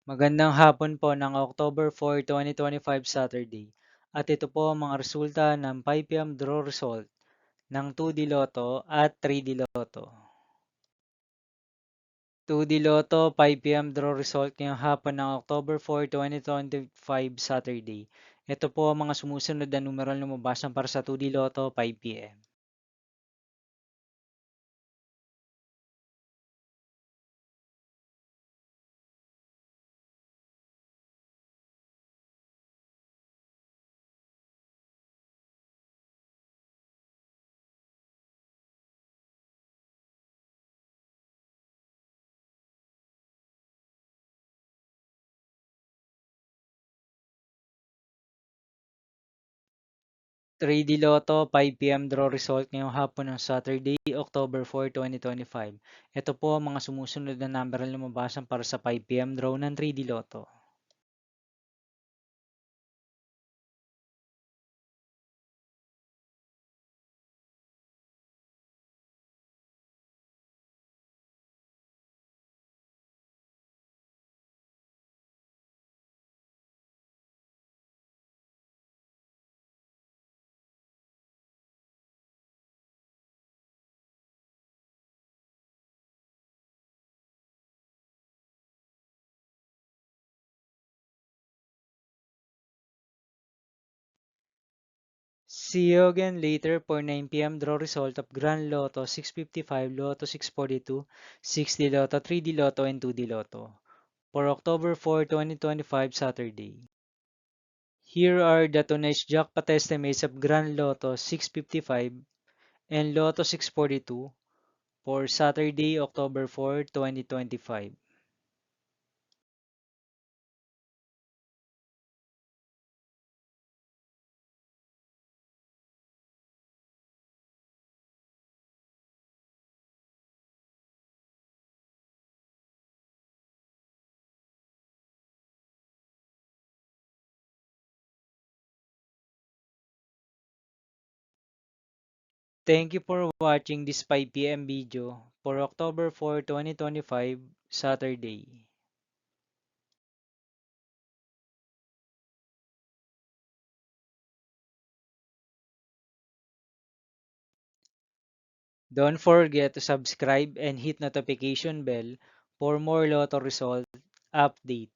Magandang hapon po ng October 4, 2025 Saturday. At ito po ang mga resulta ng 5 p.m. draw result ng 2D Lotto at 3D Lotto. 2D Lotto 5 p.m. draw result ngayong hapon ng October 4, 2025 Saturday. Ito po ang mga sumusunod na numeral na lumabas para sa 2D Lotto 5 p.m. 3D Lotto 5 p.m. draw result ngayong hapon ng Saturday, October 4, 2025. Ito po ang mga sumusunod na number na lumabas para sa 5 p.m. draw ng 3D Lotto. 'See you again later for 9 p.m. draw result of Grand Lotto 655, Lotto 642, 6D Lotto, 3D Lotto, and 2D Lotto for October 4, 2025 Saturday. Here are the tonight's jackpot estimates of Grand Lotto 655 and Lotto 642 for Saturday, October 4, 2025. Thank you for watching this 5 p.m. video for October 4, 2025 Saturday. Don't forget to subscribe and hit notification bell for more Lotto result update.